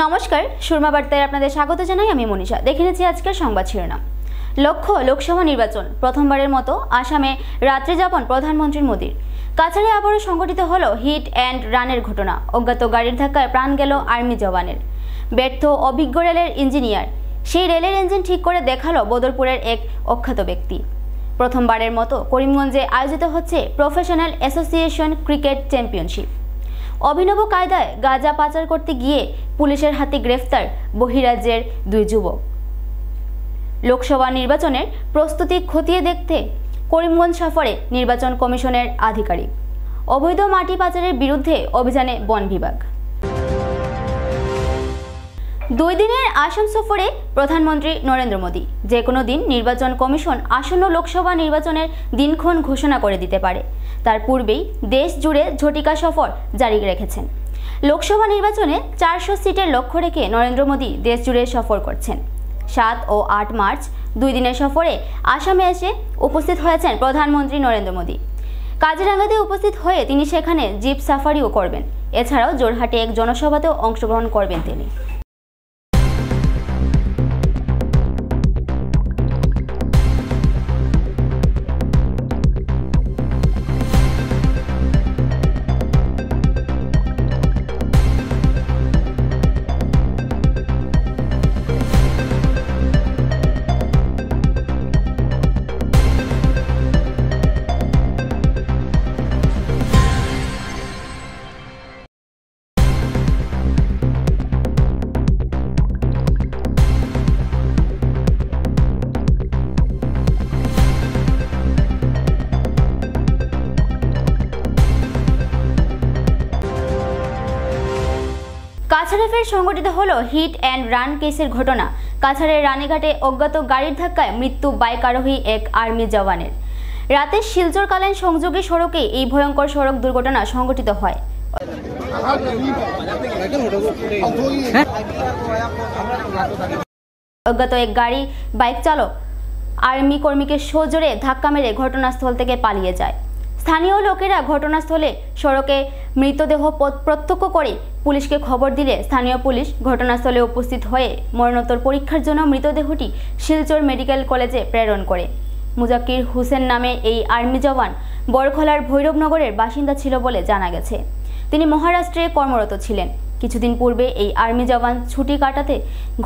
নমস্কার, সুরমা বার্তায় আপনাদের স্বাগত জানাই। আমি মনীষা। দেখে নিচ্ছি আজকের সংবাদ শিরোনাম। লক্ষ্য লোকসভা নির্বাচন, প্রথমবারের মতো আসামে রাত্রিযাপন প্রধানমন্ত্রী মোদীর। কাছাড়ে আবারও সংঘটিত হলো হিট অ্যান্ড রানের ঘটনা। অজ্ঞাত গাড়ির ধাক্কায় প্রাণ গেল আর্মি জওয়ানের। ব্যর্থ অভিজ্ঞ রেলের ইঞ্জিনিয়ার, সেই রেলের ইঞ্জিন ঠিক করে দেখালো বদরপুরের এক অখ্যাত ব্যক্তি। প্রথমবারের মতো করিমগঞ্জে আয়োজিত হচ্ছে প্রফেশনাল অ্যাসোসিয়েশন ক্রিকেট চ্যাম্পিয়নশিপ। অভিনব কায়দায় গাঁজা পাচার করতে গিয়ে পুলিশের হাতে গ্রেফতার বহিরাজ্যের দুই যুবক। লোকসভা নির্বাচনের প্রস্তুতি খতিয়ে দেখতে করিমগঞ্জ সফরে নির্বাচন কমিশনের আধিকারিক। অবৈধ মাটি পাচারের বিরুদ্ধে অভিযানে বন বিভাগ। 2 দিনের আসাম সফরে প্রধানমন্ত্রী নরেন্দ্র মোদী। যে কোনো দিন নির্বাচন কমিশন আসন্ন লোকসভা নির্বাচনের দিনক্ষণ ঘোষণা করে দিতে পারে। তার পূর্বেই দেশ জুড়ে ঝটিকা সফর জারি রেখেছেন। লোকসভা নির্বাচনে 400 সিটের লক্ষ্য রেখে নরেন্দ্র মোদী দেশ জুড়ে সফর করছেন। 7 ও 8 মার্চ 2 দিনের সফরে আসামে এসে উপস্থিত হয়েছেন প্রধানমন্ত্রী নরেন্দ্র মোদী। কাজিরাঙ্গাতে উপস্থিত হয়ে তিনি সেখানে জিপ সাফারিও করবেন। এছাড়াও জোরহাটে এক জনসভাতেও অংশগ্রহণ করবেন তিনি। কাছাড়ে ফের সংঘটিত হলো হিট অ্যান্ড রান কেসের ঘটনা। কাছাড়ের রানীঘাটে অজ্ঞাত গাড়ির ধাক্কায় মৃত্যু বাইক আরোহী এক আর্মি জওয়ানের। রাতে শিলচরকালীন সংযোগী সড়কে এই ভয়ঙ্কর সড়ক দুর্ঘটনা সংঘটিত হয়। অজ্ঞাত এক গাড়ি বাইক চালক আর্মি কর্মীকে সজোরে ধাক্কা মেরে ঘটনাস্থল থেকে পালিয়ে যায়। স্থানীয় লোকেরা ঘটনাস্থলে সড়কে মৃতদেহ প্রত্যক্ষ করে পুলিশকে খবর দিলে স্থানীয় পুলিশ ঘটনাস্থলে উপস্থিত হয়ে মরণোত্তর পরীক্ষার জন্য মৃতদেহটি শিলচর মেডিকেল কলেজে প্রেরণ করে। মুজাক্কির হোসেন নামে এই আর্মি জওয়ান বরখলার ভৈরবনগরের বাসিন্দা ছিল বলে জানা গেছে। তিনি মহারাষ্ট্রে কর্মরত ছিলেন। কিছুদিন পূর্বে এই আর্মি জওয়ান ছুটি কাটাতে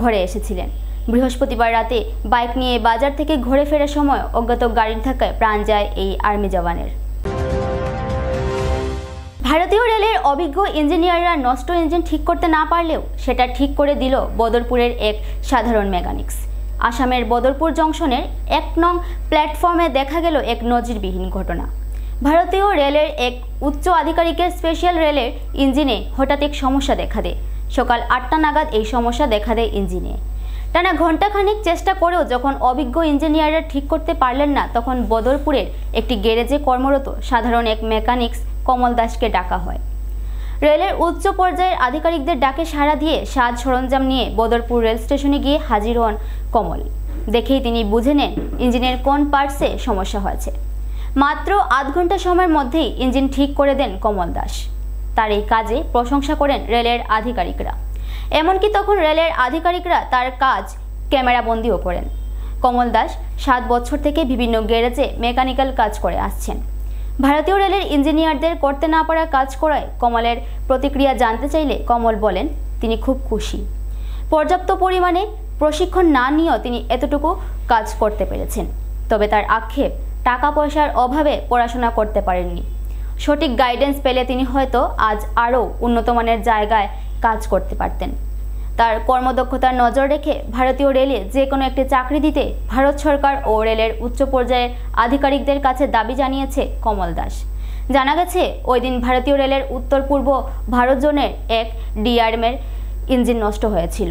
ঘরে এসেছিলেন। বৃহস্পতিবার রাতে বাইক নিয়ে বাজার থেকে ঘুরে ফেরার সময় অজ্ঞাত গাড়ির ধাক্কায় প্রাণ যায় এই আর্মি জওয়ানের। ভারতীয় রেলের অভিজ্ঞ ইঞ্জিনিয়াররা নষ্ট ইঞ্জিন ঠিক করতে না পারলেও সেটা ঠিক করে দিল বদরপুরের এক সাধারণ মেকানিক্স। আসামের বদরপুর জংশনের 1 নং প্ল্যাটফর্মে দেখা গেল এক নজিরবিহীন ঘটনা। ভারতীয় রেলের এক উচ্চ আধিকারিকের স্পেশাল রেলের ইঞ্জিনে হঠাৎ এক সমস্যা দেখা দেয়। সকাল 8টা নাগাদ এই সমস্যা দেখা দেয় ইঞ্জিনে। টানা ঘণ্টাখানিক চেষ্টা করেও যখন অভিজ্ঞ ইঞ্জিনিয়াররা ঠিক করতে পারলেন না, তখন বদরপুরের একটি গ্যারেজে কর্মরত সাধারণ এক মেকানিক্স কমল দাসকে ডাকা হয়। রেলের উচ্চ পর্যায়ের আধিকারিকদের ডাকে সাড়া দিয়ে সাজ সরঞ্জাম নিয়ে বদরপুর রেল স্টেশনে গিয়ে হাজির হন কমল। দেখেই তিনি বুঝে নেন ইঞ্জিনের কোন পার্টসে সমস্যা হয়েছে। মাত্র আধ ঘন্টা সময়ের মধ্যেই ইঞ্জিন ঠিক করে দেন কমল দাস। তার এই কাজে প্রশংসা করেন রেলের আধিকারিকরা। এমনকি তখন রেলের আধিকারিকরা তার কাজ ক্যামেরাবন্দিও করেন। কমল দাস 7 বছর থেকে বিভিন্ন গ্যারেজে মেকানিক্যাল কাজ করে আসছেন। ভারতীয় রেলের ইঞ্জিনিয়ারদের করতে না পারা কাজ করায় কমলের প্রতিক্রিয়া জানতে চাইলে কমল বলেন তিনি খুব খুশি। পর্যাপ্ত পরিমাণে প্রশিক্ষণ না নিয়েও তিনি এতটুকু কাজ করতে পেরেছেন। তবে তার আক্ষেপ টাকা পয়সার অভাবে পড়াশোনা করতে পারেননি। সঠিক গাইডেন্স পেলে তিনি হয়তো আজ আরও উন্নতমানের জায়গায় কাজ করতে পারতেন। তার কর্মদক্ষতার নজর রেখে ভারতীয় রেলে যে কোনো একটি চাকরি দিতে ভারত সরকার ও রেলের উচ্চ পর্যায়ের আধিকারিকদের কাছে দাবি জানিয়েছে কমল দাস। জানা গেছে ওই দিন ভারতীয় রেলের উত্তর পূর্ব ভারত জোনের এক ডিআরএমের ইঞ্জিন নষ্ট হয়েছিল।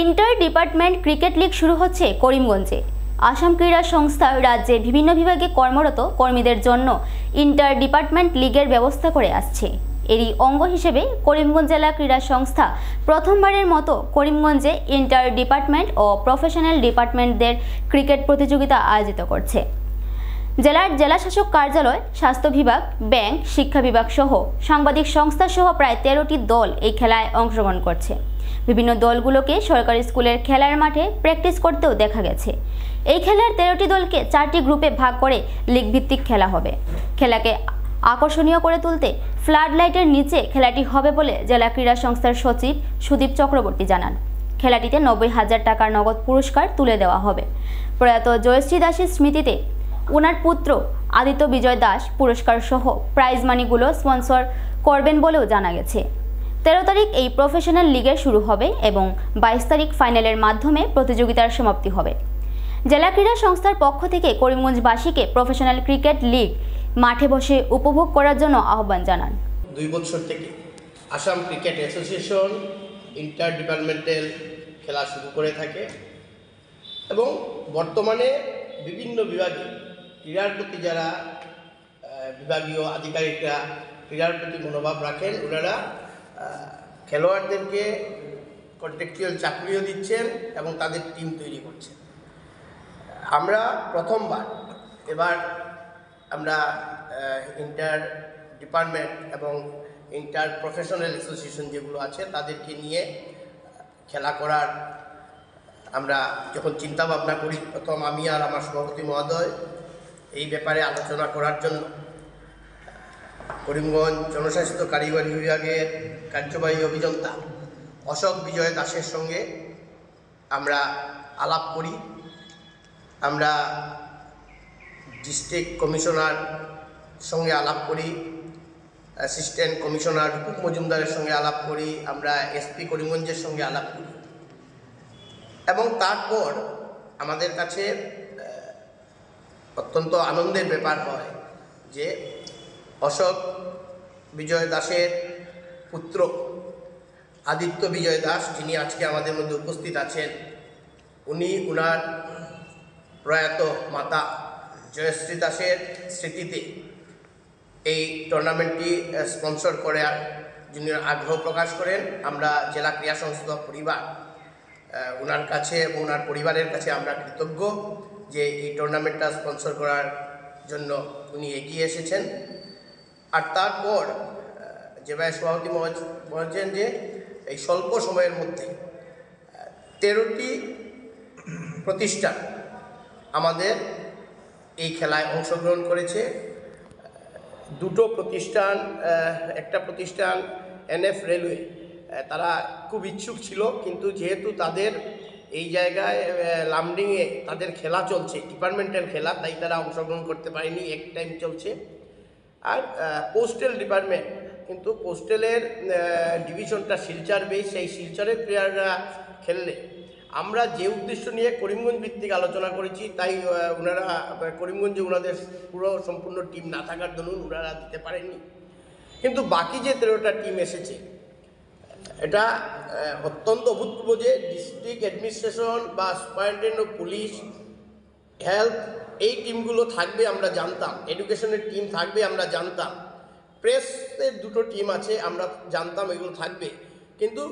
ইন্টার ডিপার্টমেন্ট ক্রিকেট লিগ শুরু হচ্ছে করিমগঞ্জে। আসাম ক্রীড়া সংস্থা রাজ্যে বিভিন্ন বিভাগে কর্মরত কর্মীদের জন্য ইন্টার ডিপার্টমেন্ট লিগের ব্যবস্থা করে আসছে। এরই অঙ্গ হিসেবে করিমগঞ্জ জেলা ক্রীড়া সংস্থা প্রথমবারের মতো করিমগঞ্জে ইন্টার ডিপার্টমেন্ট ও প্রফেশনাল ডিপার্টমেন্টদের ক্রিকেট প্রতিযোগিতা আয়োজিত করছে। জেলার জেলাশাসক কার্যালয়, স্বাস্থ্য বিভাগ, ব্যাংক, শিক্ষা বিভাগ সহ সাংবাদিক সংস্থা সহ প্রায় 13টি দল এই খেলায় অংশগ্রহণ করছে। বিভিন্ন দলগুলোকে সরকারি স্কুলের খেলার মাঠে প্র্যাকটিস করতেও দেখা গেছে। এই খেলার 13টি দলকে 4টি গ্রুপে ভাগ করে লিগ ভিত্তিক খেলা হবে। খেলাকে আকর্ষণীয় করে তুলতে ফ্লাড লাইটের নিচে খেলাটি হবে বলে জেলা ক্রীড়া সংস্থার সচিব সুদীপ চক্রবর্তী জানান। খেলাটিতে 90,000 টাকার নগদ পুরস্কার তুলে দেওয়া হবে। প্রয়াত জয়শ্রী দাসের স্মৃতিতে ওনার পুত্র আদিত্য বিজয় দাস পুরস্কার সহ প্রাইজ মানিগুলো স্পন্সর করবেন বলেও জানা গেছে। 13 তারিখ এই প্রফেশনাল লিগের শুরু হবে এবং 22 তারিখ ফাইনালের মাধ্যমে প্রতিযোগিতার সমাপ্তি হবে। জেলা ক্রীড়া সংস্থার পক্ষ থেকে করিমগঞ্জবাসীকে প্রফেশনাল ক্রিকেট লিগ মাঠে বসে উপভোগ করার জন্য আহ্বান জানান। 2 বছর থেকে Assam cricket association inter departmental খেলা শুরু করে থাকে এবং বর্তমানে বিভিন্ন বিভাগে ক্রীড়ার প্রতি যারা বিভাগীয় আধিকারিকরা ক্রীড়ার প্রতি মনোভাব রাখেন, ওনারা খেলোয়াড়দেরকে কন্ট্রাকচুয়াল চাকরিও দিচ্ছেন এবং তাদের টিম তৈরি করছেন। আমরা প্রথমবার এবার আমরা ইন্টার ডিপার্টমেন্ট এবং ইন্টার প্রফেশনাল অ্যাসোসিয়েশন যেগুলো আছে তাদেরকে নিয়ে খেলা করার আমরা যখন চিন্তা ভাবনা করি, প্রথম আমি আর আমার সভাপতি মহোদয় এই ব্যাপারে আলোচনা করার জন্য করিমগঞ্জ জনস্বাস্থ্য কারিগরি বিভাগের কার্যবাহী অভিযন্তা অশোক বিজয় দাসের সঙ্গে আমরা আলাপ করি। আমরা ডিস্ট্রিক্ট কমিশনার সঙ্গে আলাপ করি, অ্যাসিস্ট্যান্ট কমিশনার রূপক মজুমদারের সঙ্গে আলাপ করি, আমরা এসপি করিমগঞ্জের সঙ্গে আলাপ করি এবং তারপর আমাদের কাছে অত্যন্ত আনন্দের ব্যাপার হয় যে অশোক বিজয় দাসের পুত্র আদিত্য বিজয় দাস, যিনি আজকে আমাদের মধ্যে উপস্থিত আছেন, উনি ওনার প্রয়াত মাতা জয়শ্রী দাসের স্মৃতিতে এই টুর্নামেন্টটি স্পন্সর করার জন্য আগ্রহ প্রকাশ করেন। আমরা জেলা ক্রীড়া সংস্থা পরিবার ওনার কাছে এবং ওনার পরিবারের কাছে আমরা কৃতজ্ঞ যে এই টুর্নামেন্টটা স্পন্সর করার জন্য উনি এগিয়ে এসেছেন। আর তারপর যেভাবে সভাপতি বলছেন যে এই স্বল্প সময়ের মধ্যে 13টি প্রতিষ্ঠান আমাদের এই খেলায় অংশগ্রহণ করেছে। 2টো প্রতিষ্ঠান, একটা প্রতিষ্ঠান NF রেলওয়ে, তারা খুব ইচ্ছুক ছিল, কিন্তু যেহেতু তাদের এই জায়গায় লামডিংয়ে তাদের খেলা চলছে, ডিপার্টমেন্টাল খেলা, তাই তারা অংশগ্রহণ করতে পারেনি, এক টাইম চলছে। আর পোস্টাল ডিপার্টমেন্ট, কিন্তু পোস্টালের ডিভিশনটা শিলচর বেস, সেই শিলচরের প্লেয়াররা খেললে আমরা যে উদ্দেশ্য নিয়ে করিমগঞ্জ ভিত্তিক আলোচনা করেছি, তাই ওনারা করিমগঞ্জে ওনাদের পুরো সম্পূর্ণ টিম না থাকার দরুন ওনারা দিতে পারেননি। কিন্তু বাকি যে 13টা টিম এসেছে, এটা অত্যন্ত অভূতপূর্ব যে ডিস্ট্রিক্ট অ্যাডমিনিস্ট্রেশন বা সুপারিনটেন্ডেন্ট অফ পুলিশ, হেলথ, এই টিমগুলো থাকবে আমরা জানতাম, এডুকেশনের টিম থাকবে আমরা জানতাম, প্রেসের 2টো টিম আছে আমরা জানতাম এগুলো থাকবে। কিন্তু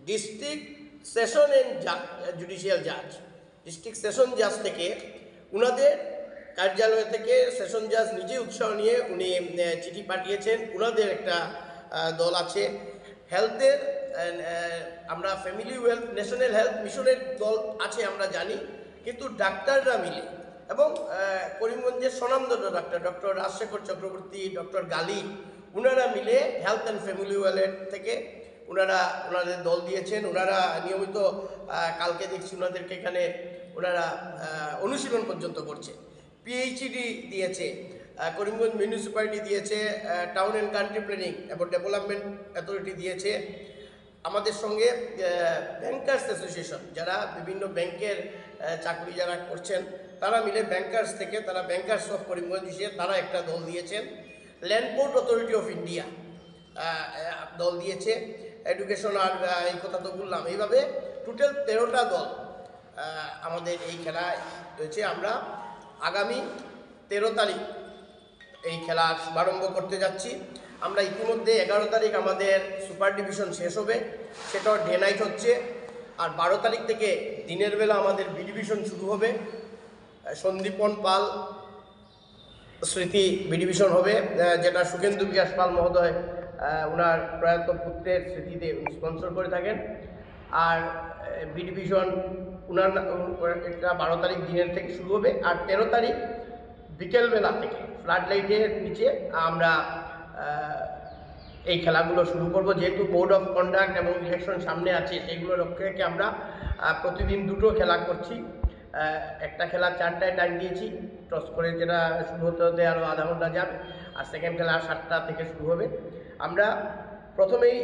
ডিস্ট্রিক্ট সেশন অ্যান্ড জুডিশিয়াল জাজ, ডিস্ট্রিক্ট সেশন জাজ থেকে ওনাদের কার্যালয় থেকে সেশন জাজ নিজে উৎসাহ নিয়ে উনি চিঠি পাঠিয়েছেন। ওনাদের একটা দল আছে হেলথের, আমরা ফ্যামিলি ওয়েলথ ন্যাশনাল হেলথ মিশনের দল আছে আমরা জানি, কিন্তু ডাক্তাররা মিলে এবং করিমগঞ্জের স্বনামধন্য ডক্টর রাজশেখর চক্রবর্তী, ডক্টর গালি, ওনারা মিলে হেলথ অ্যান্ড ফ্যামিলি ওয়েলথ থেকে ওনাদের দল দিয়েছেন। ওনারা নিয়মিত কালকে দেখছি ওনাদেরকে এখানে ওনারা অনুশীলন পর্যন্ত করছে। PHED দিয়েছে, করিমগঞ্জ মিউনিসিপ্যালিটি দিয়েছে, টাউন অ্যান্ড কান্ট্রি প্ল্যানিং এবং ডেভেলপমেন্ট অথরিটি দিয়েছে। আমাদের সঙ্গে ব্যাংকার্স অ্যাসোসিয়েশন, যারা বিভিন্ন ব্যাংকের চাকরি যারা করছেন, তারা মিলে ব্যাংকার্স থেকে, তারা ব্যাংকার্স অফ করিমগঞ্জ হিসেবে তারা একটা দল দিয়েছেন। Land port authority of India দল দিয়েছে। এডুকেশন আর এই কথা তো বললাম। এইভাবে টোটাল 13টা দল আমাদের এই খেলায় রয়েছে। আমরা আগামী 13 তারিখ এই খেলার শুভারম্ভ করতে যাচ্ছি। আমরা ইতিমধ্যে 11 তারিখ আমাদের সুপার ডিভিশন শেষ হবে, সেটাও ডে নাইট হচ্ছে। আর 12 তারিখ থেকে দিনের বেলা আমাদের বি ডিভিশন শুরু হবে। সন্দীপন পাল স্মৃতি বি ডিভিশন হবে, যেটা সুখেন্দু বিকাশ পাল মহোদয় ওনার প্রয়াত পুত্রের স্মৃতিতে স্পন্সর করে থাকেন। আর বি ডিভিশন এটা 12 তারিখ দিনের থেকে শুরু হবে, আর 13 তারিখ বিকেলবেলা থেকে ফ্লাড লাইটের নিচে আমরা এই খেলাগুলো শুরু করব। যেহেতু কোড অফ কন্ডাক্ট এবং ইলেকশন সামনে আছে, সেইগুলো লক্ষ্য রেখে আমরা প্রতিদিন 2টো খেলা করছি। একটা খেলা 4টায় টাইম দিয়েছি, টস করে যেটা শুরু হতে হতে আরও আধা ঘন্টা যাবে, আর সেকেন্ড খেলা 7টা থেকে শুরু হবে। আমরা প্রথমেই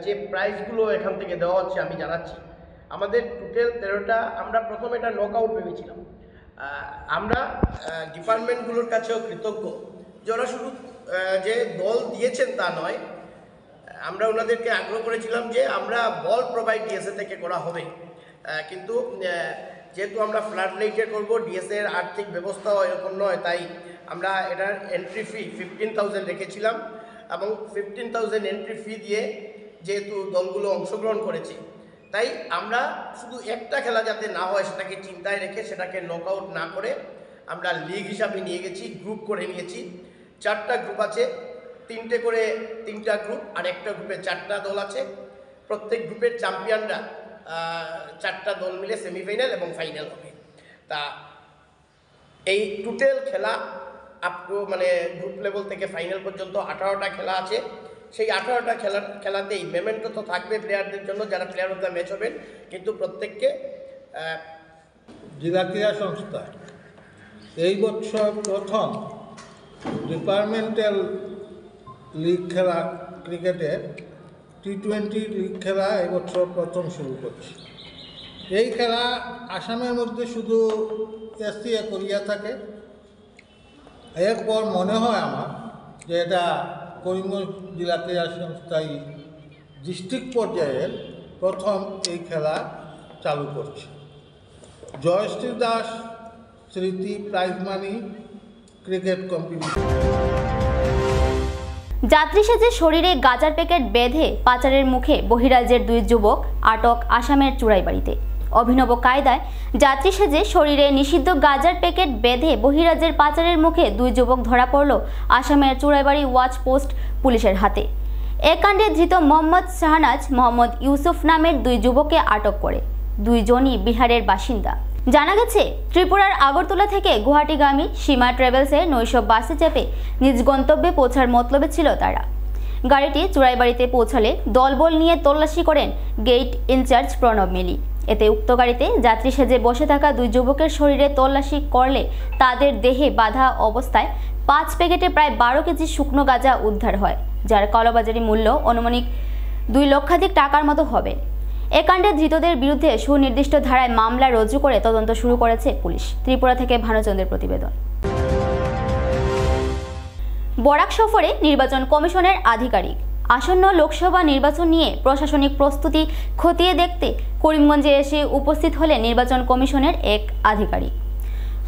যে প্রাইজগুলো এখান থেকে দেওয়া হচ্ছে আমি জানাচ্ছি। আমাদের টোটাল 13টা, আমরা প্রথমে এটা নকআউট ভেবেছিলাম। আমরা ডিপার্টমেন্টগুলোর কাছেও কৃতজ্ঞ, যারা শুধু যে দল দিয়েছেন তা নয়, আমরা ওনাদেরকে আগ্রহ করেছিলাম যে আমরা বল প্রোভাইড ডিএসএ থেকে করা হবে, কিন্তু যেহেতু আমরা ফ্লাড লাইটে করবো, ডিএসএর আর্থিক ব্যবস্থাও এরকম নয়, তাই আমরা এটার এন্ট্রি ফি 15,000 রেখেছিলাম, এবং 15,000 এন্ট্রি ফি দিয়ে যেহেতু দলগুলো অংশগ্রহণ করেছে, তাই আমরা শুধু একটা খেলা যাতে না হয় সেটাকে চিন্তায় রেখে সেটাকে নকআউট না করে আমরা লিগ হিসাবে নিয়ে গেছি, গ্রুপ করে নিয়েছি। 4টা গ্রুপ আছে, 3টা গ্রুপ, আর একটা গ্রুপে 4টা দল আছে। প্রত্যেক গ্রুপের চ্যাম্পিয়নরা 4টা দল মিলে সেমিফাইনাল এবং ফাইনাল হবে। তা এই টোটাল খেলা আপ টু মানে গ্রুপ লেভেল থেকে ফাইনাল পর্যন্ত 18টা খেলা আছে। সেই 18টা খেলাতেই মেমেন্টো তো থাকবে প্লেয়ারদের জন্য, যারা প্লেয়ার অফ দ্য ম্যাচ হবেন, কিন্তু প্রত্যেককে জেলা ক্রীড়া সংস্থা এই বছর প্রথম ডিপার্টমেন্টাল লিগ খেলা, ক্রিকেটের T20 লিগ খেলা এবছর প্রথম শুরু করছে। এই খেলা আসামের মধ্যে শুধু এসিএ করিয়া থাকে। এরপর মনে হয় আমার যে এটা করিমগঞ্জ জেলা ক্রীড়া সংস্থায় ডিস্ট্রিক্ট পর্যায়ের প্রথম এই খেলা চালু করছে। জয়শ্রী দাস স্মৃতি প্রাইজ মানি ক্রিকেট কম্পিটিশন। যাত্রী সেজে শরীরে গাঁজার প্যাকেট বেঁধে পাচারের মুখে বহিরাজ্যের 2 যুবক আটক আসামের চুড়াইবাড়িতে। অভিনব কায়দায় যাত্রী সেজে শরীরে নিষিদ্ধ গাঁজার প্যাকেট বেঁধে বহিরাজ্যের পাচারের মুখে 2 যুবক ধরা পড়ল আসামের চুড়াইবাড়ি ওয়াচ পোস্ট পুলিশের হাতে। এ কাণ্ডে ধৃত মোহাম্মদ শাহনাজ, মোহাম্মদ ইউসুফ নামের 2 যুবককে আটক করে। 2 জনই বিহারের বাসিন্দা। জানা গেছে, ত্রিপুরার আগরতলা থেকে গুয়াহাটিগামী সীমা ট্রাভেলসের 900 বাসে চেপে নিজ গন্তব্যে পৌঁছার মতলবে ছিল তারা। গাড়িটি চুড়াইবাড়িতে পৌঁছালে দলবল নিয়ে তল্লাশি করেন গেট ইনচার্জ প্রণব মিলি। এতে উক্ত গাড়িতে যাত্রী সেজে বসে থাকা 2 যুবকের শরীরে তল্লাশি করলে তাদের দেহে বাঁধা অবস্থায় 5 প্যাকেটে প্রায় 12 কেজি শুকনো গাঁজা উদ্ধার হয়, যার কালোবাজারি মূল্য অনুমানিক 2 লক্ষাধিক টাকার মতো হবে। এ কাণ্ডে ধৃতদের বিরুদ্ধে সুনির্দিষ্ট ধারায় মামলা রুজু করে তদন্ত শুরু করেছে পুলিশ। ত্রিপুরা থেকে ভানুচন্দ্রের প্রতিবেদন। বরাক সফরে নির্বাচন কমিশনের আধিকারিক। আসন্ন লোকসভা নির্বাচন নিয়ে প্রশাসনিক প্রস্তুতি খতিয়ে দেখতে করিমগঞ্জে এসে উপস্থিত হলেন নির্বাচন কমিশনের এক আধিকারিক।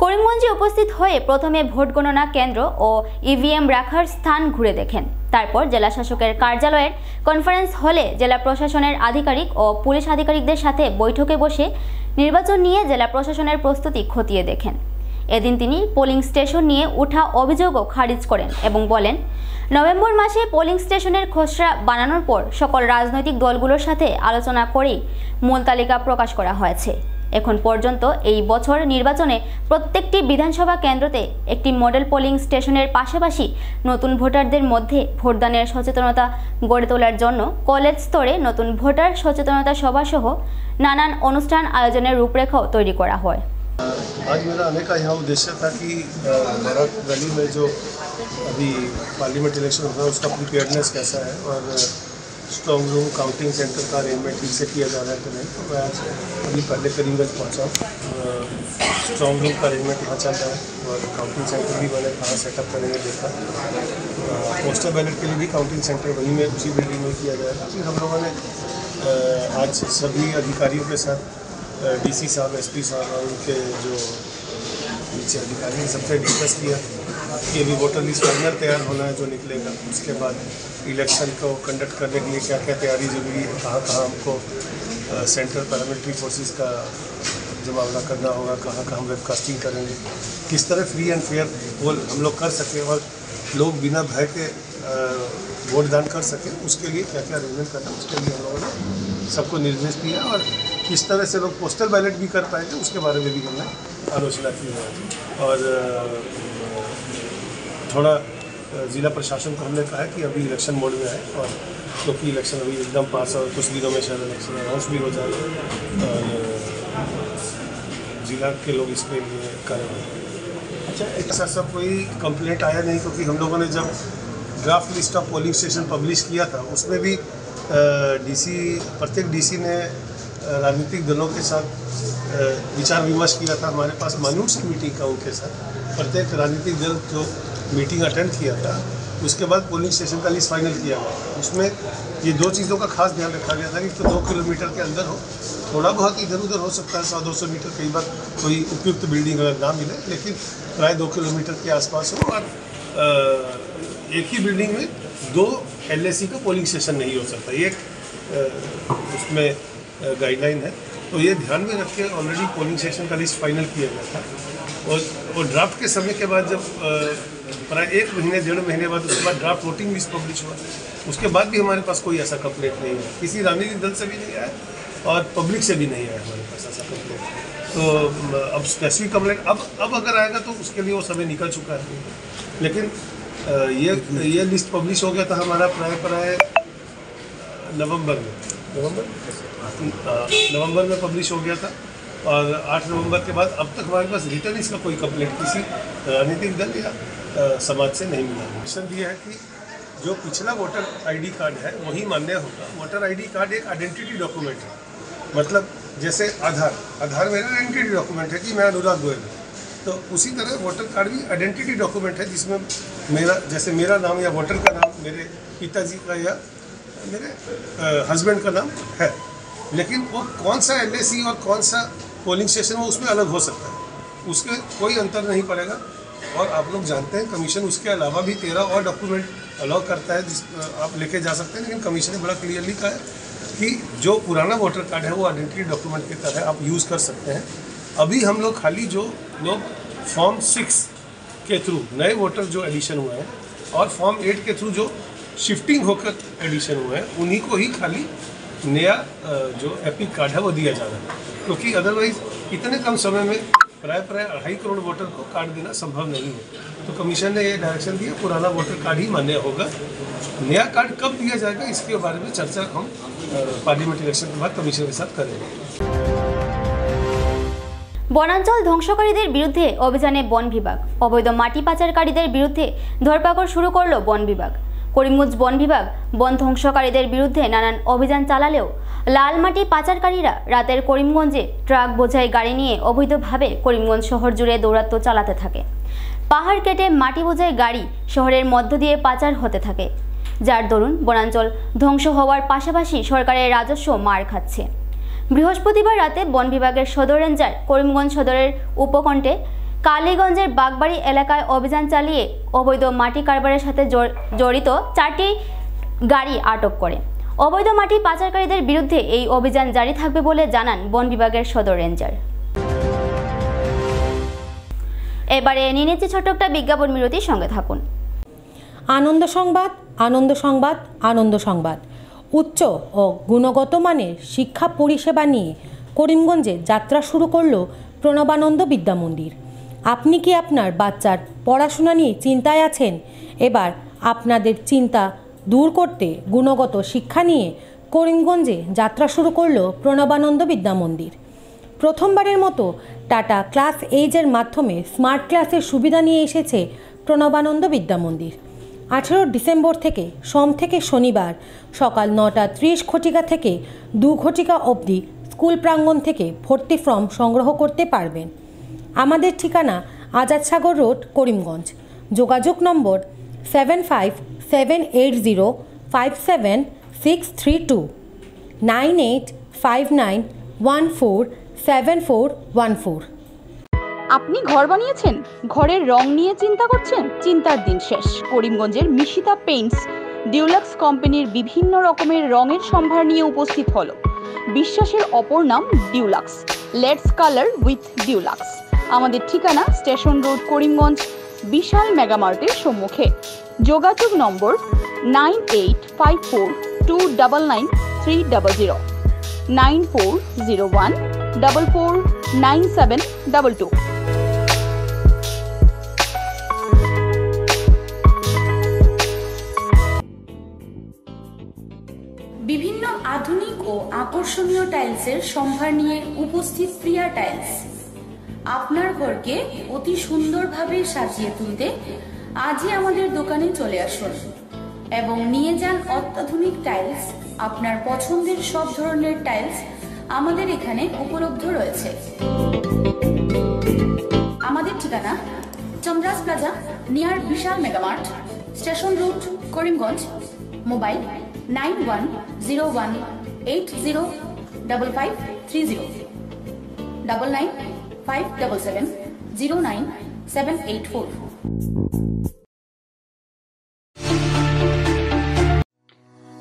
করিমগঞ্জে উপস্থিত হয়ে প্রথমে ভোট গণনা কেন্দ্র ও ইভিএম রাখার স্থান ঘুরে দেখেন। তারপর জেলা শাসকের কার্যালয়ের কনফারেন্স হলে জেলা প্রশাসনের আধিকারিক ও পুলিশ আধিকারিকদের সাথে বৈঠকে বসে নির্বাচন নিয়ে জেলা প্রশাসনের প্রস্তুতি খতিয়ে দেখেন। এদিন তিনি পোলিং স্টেশন নিয়ে ওঠা অভিযোগও খারিজ করেন এবং বলেন, নভেম্বর মাসে পোলিং স্টেশনের খসড়া বানানোর পর সকল রাজনৈতিক দলগুলোর সাথে আলোচনা করেই মূল তালিকা প্রকাশ করা হয়েছে। এখন পর্যন্ত এই বছর নির্বাচনে প্রত্যেকটি বিধানসভা কেন্দ্রতে একটি মডেল পোলিং স্টেশনের পাশাপাশি নতুন ভোটারদের মধ্যে ভোটদানের সচেতনতা গড়ে তোলার জন্য কলেজ স্তরে নতুন ভোটার সচেতনতা সভা সহ নানান অনুষ্ঠান আয়োজনের রূপরেখাও তৈরি করা হয়। आज मेरा आने का यहाँ उद्देश्य था कि बराक वैली में जो अभी पार्लियामेंट इलेक्शन होगा उसका प्रिपेयर्डनेस कैसा है और स्ट्रॉन्ग रूम काउंटिंग सेंटर का अरेंजमेंट ठीक से किया जा रहा है कि नहीं। तो मैं आज अभी पहले करीमगंज पहुँचा। स्ट्रॉन्ग रूम का अरेंजमेंट यहाँ चल रहा है और काउंटिंग सेंटर भी मैंने कहाँ सेटअप करेंगे देखा। पोस्टल बैलेट के लिए भी काउंटिंग सेंटर वहीं में उसी बिल्डिंग में किया जाएगा। फिर हम लोगों ने आज सभी अधिकारियों के साथ डीसी साहब, एसपी साहब और उनके जो नीचे अधिकारी हैं सबसे डिस्कस किया कि अभी वोटर लिस्ट फाइनल तैयार होना है जो निकलेगा। उसके बाद इलेक्शन को कंडक्ट करने के लिए क्या क्या तैयारी जरूरी है, कहाँ कहाँ हमको सेंट्रल पैरामिलिट्री फोर्सेस का जमावड़ा करना होगा, कहाँ हम वेबकास्टिंग करेंगे, किस तरह फ्री एंड फेयर पोल हम लोग कर सकें और लोग बिना भय के वोट दान कर सकें, उसके लिए क्या क्या अरेंजमेंट करना है उसके लिए हम लोगों ने सबको निर्देश दिया और किस तरह से लोग पोस्टल बैलेट भी कर पाएंगे उसके बारे में भी हमने आलोचना की है। और थोड़ा ज़िला प्रशासन को हमने कहा है कि अभी इलेक्शन मोड में है और क्योंकि इलेक्शन अभी एकदम पास और कुछ दिनों में शायद इलेक्शन अनाउंस भी हो जाएगा और ज़िला के लोग इसके लिए कार्य। अच्छा, ऐसा सब कोई कंप्लेंट आया नहीं, क्योंकि हम लोगों ने जब draft list of polling station publish किया था उसमें भी प्रत्येक डीसी ने राजनीतिक दलों के साथ विचार विमर्श किया था। हमारे पास माइन्यूट्स की मीटिंग का उनके साथ प्रत्येक राजनीतिक दल जो मीटिंग अटेंड किया था उसके बाद पोलिंग स्टेशन का लिस्ट फाइनल किया गया। उसमें ये दो चीज़ों का खास ध्यान रखा गया था कि तो 2 किलोमीटर के अंदर हो, थोड़ा बहुत इधर उधर हो सकता है 100-200 मीटर, कई बार कोई उपयुक्त बिल्डिंग अगर ना मिले, लेकिन प्राय 2 किलोमीटर के आसपास हो और एक ही बिल्डिंग में 2 LAC का पोलिंग स्टेशन नहीं हो सकता, ये उसमें गाइडलाइन है। तो ये ध्यान में रख के ऑलरेडी पोलिंग स्टेशन का लिस्ट फाइनल किया गया था और ड्राफ्ट के समय के बाद जब प्राय 1 महीने 1.5 महीने बाद उसके बाद ड्राफ्ट वोटिंग लिस्ट पब्लिश हुआ, उसके बाद भी हमारे पास कोई ऐसा कंप्लेंट नहीं है, किसी राजनीतिक दल से भी नहीं आया और पब्लिक से भी नहीं आया हमारे पास ऐसा कंप्लेंट। तो अब स्पेसिफिक कंप्लेंट अब अगर आएगा तो उसके लिए वो समय निकल चुका है, लेकिन ये लिस्ट पब्लिश हो गया था हमारा प्राय नवंबर में पब्लिश हो गया था और 8 नवंबर के बाद अब तक हमारे पास रिटर्न इसका कोई कंप्लेंट किसी राजनीतिक दल या समाज से नहीं मिला। मिशन दिया है कि जो पिछला वोटर ID कार्ड है वही मान्य होगा। वोटर ID कार्ड एक आइडेंटिटी डॉक्यूमेंट है, मतलब जैसे आधार मेरा आइडेंटिटी डॉक्यूमेंट है कि मैं अनुराग गोयल हूँ, तो उसी तरह वोटर कार्ड भी आइडेंटिटी डॉक्यूमेंट है जिसमें मेरा नाम या वोटर का नाम मेरे पिताजी का या मेरे हस्बैंड का नाम है, लेकिन वो कौन सा LAC और कौन सा पोलिंग स्टेशन वो उसमें अलग हो सकता है, उसके कोई अंतर नहीं पड़ेगा। और आप लोग जानते हैं कमीशन उसके अलावा भी 13 और डॉक्यूमेंट अलाउ करता है जिस आप लेके जा सकते हैं, लेकिन कमीशन ने बड़ा क्लियरली कहा है कि जो पुराना वोटर कार्ड है वो आइडेंटिटी डॉक्यूमेंट की तरह आप यूज़ कर सकते हैं। अभी हम लोग खाली जो लोग फॉर्म 6 के थ्रू नए वोटर जो एडिशन हुए हैं और फॉर्म 8 के थ्रू जो शिफ्टिंग होकर एडिशन हुए हैं उन्हीं को ही खाली नया जो एपिक कार्ड है वो दिया जा रहा है, क्योंकि अदरवाइज इतने कम समय में प्राय 2.5 करोड़ वोटर को कार्ड देना संभव नहीं है। तो कमीशन ने ये डायरेक्शन दिया पुराना वोटर कार्ड ही मान्य होगा। नया कार्ड कब दिया जाएगा इसके बारे में चर्चा हम पार्लियामेंट इलेक्शन के बाद कमीशन के साथ करेंगे। বনাঞ্চল ধ্বংসকারীদের বিরুদ্ধে অভিযানে বন বিভাগ, অবৈধ মাটি পাচারকারীদের বিরুদ্ধে ধরপাকড় শুরু করলো বন বিভাগ। করিমগঞ্জ বন বিভাগ বন ধ্বংসকারীদের বিরুদ্ধে নানান অভিযান চালালেও লাল মাটি পাচারকারীরা রাতের করিমগঞ্জে ট্রাক বোঝাই গাড়ি নিয়ে অবৈধভাবে করিমগঞ্জ শহর জুড়ে দৌরাত্ম্য চালাতে থাকে। পাহাড় কেটে মাটি বোঝাই গাড়ি শহরের মধ্য দিয়ে পাচার হতে থাকে, যার দরুন বনাঞ্চল ধ্বংস হওয়ার পাশাপাশি সরকারের রাজস্ব মার খাচ্ছে। বৃহস্পতিবার রাতে বন বিভাগের সদর রেঞ্জার করিমগঞ্জ সদরের উপকণ্ঠে কালীগঞ্জের বাগবাড়ি এলাকায় অভিযান চালিয়ে অবৈধ মাটি কারবারের সাথে জড়িত 4টি গাড়ি আটক করে। অবৈধ মাটি পাচারকারীদের বিরুদ্ধে এই অভিযান জারি থাকবে বলে জানান বন বিভাগের সদর রেঞ্জার। এবারে নিয়ে নিচ্ছি ছোট্ট একটা বিজ্ঞাপন বিরতির সঙ্গে থাকুন। আনন্দ সংবাদ, আনন্দ সংবাদ, আনন্দ সংবাদ। উচ্চ ও গুণগত মানের শিক্ষা পরিষেবা নিয়ে করিমগঞ্জে যাত্রা শুরু করল প্রণবানন্দ বিদ্যা মন্দির। আপনি কি আপনার বাচ্চার পড়াশোনা নিয়ে চিন্তায় আছেন? এবার আপনাদের চিন্তা দূর করতে গুণগত শিক্ষা নিয়ে করিমগঞ্জে যাত্রা শুরু করল প্রণবানন্দ বিদ্যা মন্দির। প্রথমবারের মতো টাটা ক্লাস এইজের মাধ্যমে স্মার্ট ক্লাসের সুবিধা নিয়ে এসেছে প্রণবানন্দ বিদ্যা মন্দির। 18 ডিসেম্বর থেকে সোম থেকে শনিবার সকাল 9:30 ঘটিকা থেকে 2 ঘটিকা অবধি স্কুল প্রাঙ্গণ থেকে ভর্তি ফর্ম সংগ্রহ করতে পারবেন। আমাদের ঠিকানা আজাদ সাগর রোড, করিমগঞ্জ। যোগাযোগ নম্বর 7570573632 9859147414। আপনি ঘর বানিয়েছেন, ঘরের রং নিয়ে চিন্তা করছেন? চিন্তার দিন শেষ। করিমগঞ্জের মিশিতা পেইন্টস ডিউলাক্স কোম্পানির বিভিন্ন রকমের রঙের সম্ভার নিয়ে উপস্থিত হলো। বিশ্বাসের অপর নাম deluxe. Let's colour with deluxe. আমাদের ঠিকানা স্টেশন রোড, করিমগঞ্জ, বিশাল মেগামার্টের সম্মুখে। যোগাযোগ নম্বর 9854299300, 9401449722। বিভিন্ন আধুনিক ও আকর্ষণীয় টাইলসের সম্ভার নিয়ে উপস্থিত প্রিয়া টাইলস। আপনার ঘরকে অতি সুন্দরভাবে সাজিয়ে তুলতে আজই আমাদের দোকানে চলে আসুন এবং নিয়ে যান অত্যাধুনিক টাইলস। আপনার পছন্দের সব ধরনের টাইলস আমাদের এখানে উপলব্ধ রয়েছে। আমাদের ঠিকানা Chandras plaza, near Vishal Megamart, station road, Karimganj. Mobile 9101805530, 9957709784।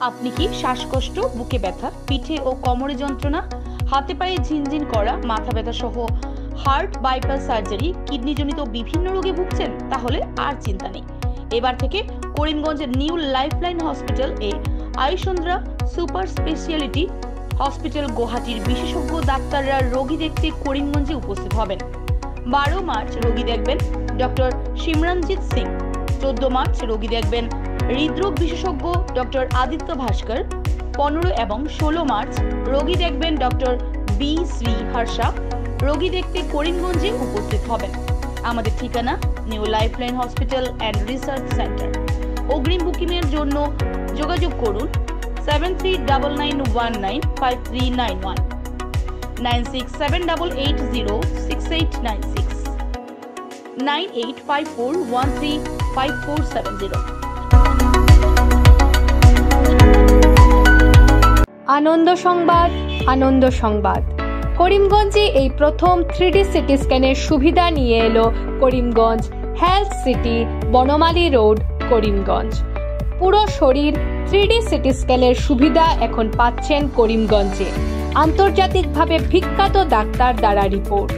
আপনি কি শ্বাসকষ্ট, বুকে ব্যথা, পিঠে ও কোমরে যন্ত্রণা, হাতে পায়ে ঝিনঝিন করা, মাথা ব্যথা সহ হার্ট বাইপাস সার্জারি, কিডনিজনিত বিভিন্ন রোগে ভুগছেন? তাহলে আর চিন্তা নেই। এবার থেকে করিমগঞ্জের নিউ লাইফলাইন হসপিটাল এ আয়ুষন্দ্রা সুপার স্পেশালিটি হসপিটাল গুয়াহাটির বিশেষজ্ঞ ডাক্তাররা রোগী দেখতে করিমগঞ্জে উপস্থিত হবেন। 12 মার্চ রোগী দেখবেন ডক্টর সিমরনজিৎ সিং। 14 মার্চ রোগী দেখবেন হৃদরোগ বিশেষজ্ঞ ডক্টর আদিত্য ভাস্কর। 15 এবং 16 মার্চ রোগী দেখবেন ডক্টর বি শ্রী হর্ষা। রোগী দেখতে করিমগঞ্জে উপস্থিত হবেন। আমাদের ঠিকানা new lifeline hospital and research centre. অগ্রিম বুকিং এর জন্য যোগাযোগ করুন 7399195391, 9678806896, 9854135470। আনন্দ সংবাদ, আনন্দ সংবাদ। করিমগঞ্জে এই প্রথম 3D সিটি স্ক্যানের সুবিধা নিয়ে এলো Karimganj health city, Banamali road, Karimganj. পুরো শরীর 3D সিটি স্ক্যানের সুবিধা এখন পাচ্ছেন করিমগঞ্জে। আন্তর্জাতিকভাবে বিখ্যাত ডাক্তার দ্বারা রিপোর্ট।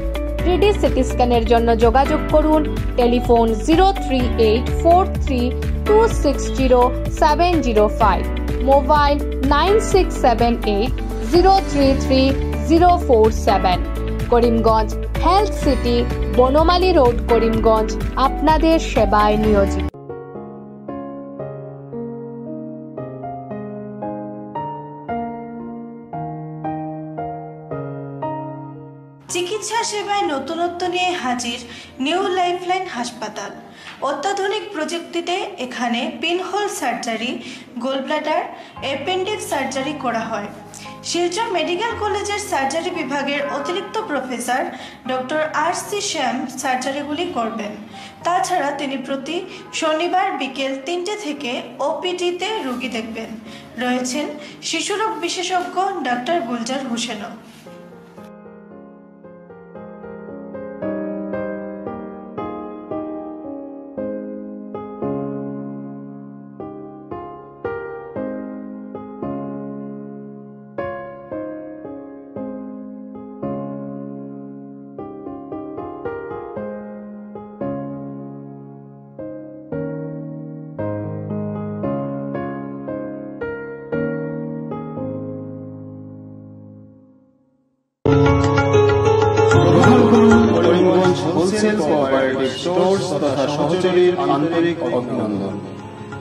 3D সিটি স্ক্যানের জন্য যোগাযোগ করুন telephone 038432600705, mobile 9678033047। Karimganj health city, Banamali road, Karimganj আপনাদের সেবায় নিয়োজিত। চিকিৎসা সেবায় নতুনত্ব নিয়ে হাজির নিউ লাইফলাইন হাসপাতাল। অত্যাধুনিক প্রযুক্তিতে এখানে pinhole surgery, gallbladder, appendix surgery করা হয়। শিলচর মেডিকেল কলেজের সার্জারি বিভাগের অতিরিক্ত প্রফেসর ডক্টর RC শ্যাম সার্জারিগুলি করবেন। তাছাড়া তিনি প্রতি শনিবার বিকেল 3টে থেকে OPD-তে রোগী দেখবেন। রয়েছেন শিশুরোগ বিশেষজ্ঞ ডাক্তার গুলজার হোসেনও। হোলসেল কোঅপারেটিভ স্টোর্স তথা সহযোগীর আন্তরিক অভিনন্দন।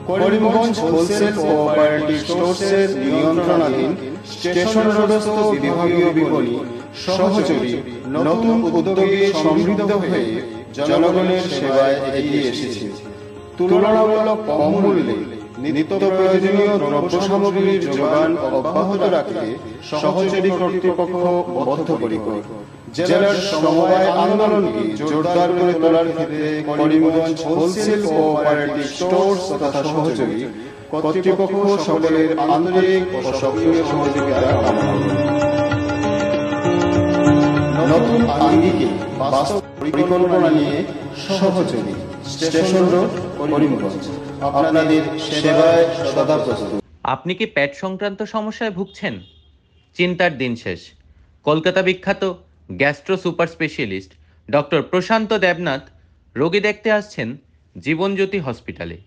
করিমগঞ্জ হোলসেল কোঅপারেটিভ স্টোর্সের নিয়ন্ত্রণাধীন স্টেশন রোডস্থ বিভাগীয় বিপণী সহযোগী নতুন উদ্যোগে সমৃদ্ধ হয়ে জনগণের সেবায় এগিয়ে এসেছে। তুলনামূলক কম মূল্যে নিত্য প্রয়োজনীয় দ্রব্য সামগ্রীর যোগান অব্যাহত রাখতে সহযোগী কর্তৃপক্ষ বদ্ধপরিকর। জেলার সমবায় আন্দোলনকে জোরদার করে তোলার ক্ষেত্রে করিমগঞ্জ হোলসেল কোঅপারেটিভ স্টোর্স তথা সহযোগী কর্তৃপক্ষ সকলের আন্তরিক ও সক্রিয় সহযোগিতা কামনা করে। নতুন আঙ্গিকে বাস্তব পরিকল্পনা নিয়ে সহযোগী স্টেশন রোড, করিমগঞ্জ আপনাদের সেবায় সদা প্রস্তুত। আপনি কি পেট সংক্রান্ত সমস্যায় ভুগছেন? চিন্তার দিন শেষ। কলকাতা বিখ্যাত গ্যাস্ট্রো সুপার স্পেশালিস্ট ডক্টর প্রশান্ত দেবনাথ রোগী দেখতে আসছেন জীবনজ্যোতি হসপিটালে।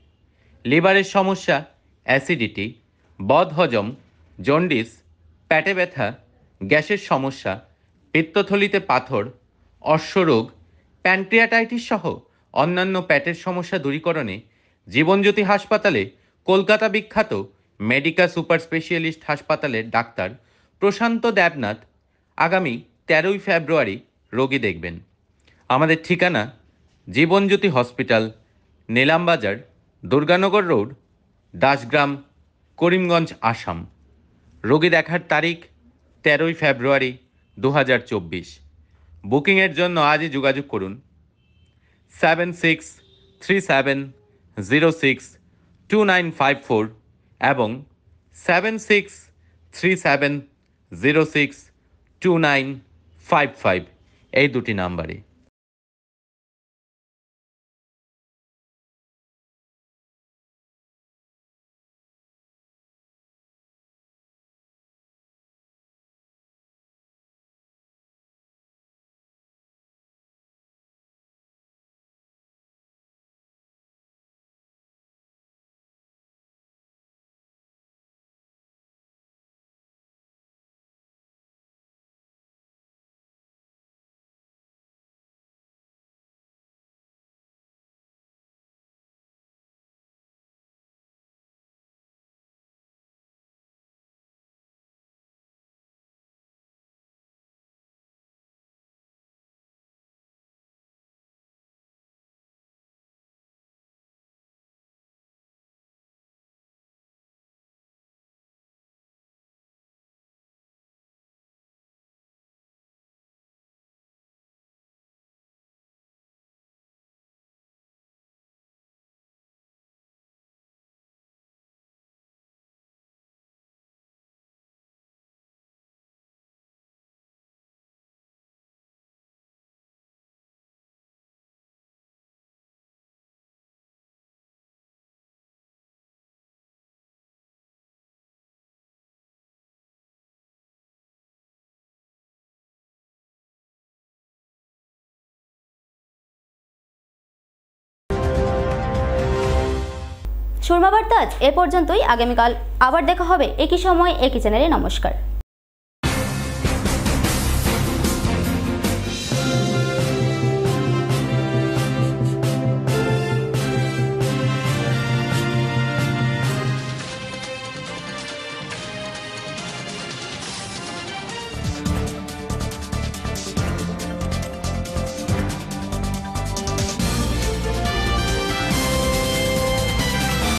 লিভারের সমস্যা, অ্যাসিডিটি, বদহজম, জন্ডিস, পেটে ব্যথা, গ্যাসের সমস্যা, পিত্তথলিতে পাথর, অশ্বরোগ, প্যানক্রিয়াটাইটিস সহ অন্যান্য পেটের সমস্যা দূরীকরণে জীবনজ্যোতি হাসপাতালে কলকাতা বিখ্যাত মেডিকা সুপার স্পেশালিস্ট হাসপাতালের ডাক্তার প্রশান্ত দেবনাথ আগামী 13ই ফেব্রুয়ারি রোগী দেখবেন। আমাদের ঠিকানা জীবনজ্যোতি হসপিটাল, নিলামবাজার, দুর্গানগর রোড, দাসগ্রাম, করিমগঞ্জ, আসাম। রোগী দেখার তারিখ 13ই ফেব্রুয়ারি 2024। বুকিংয়ের জন্য আজই যোগাযোগ করুন 7637062954 এবং 7637062955 এই দুটি নাম্বারে। সুরমা বার্তা আজ এ পর্যন্তই। আগামীকাল আবার দেখা হবে একই সময় একই চ্যানেলে। নমস্কার।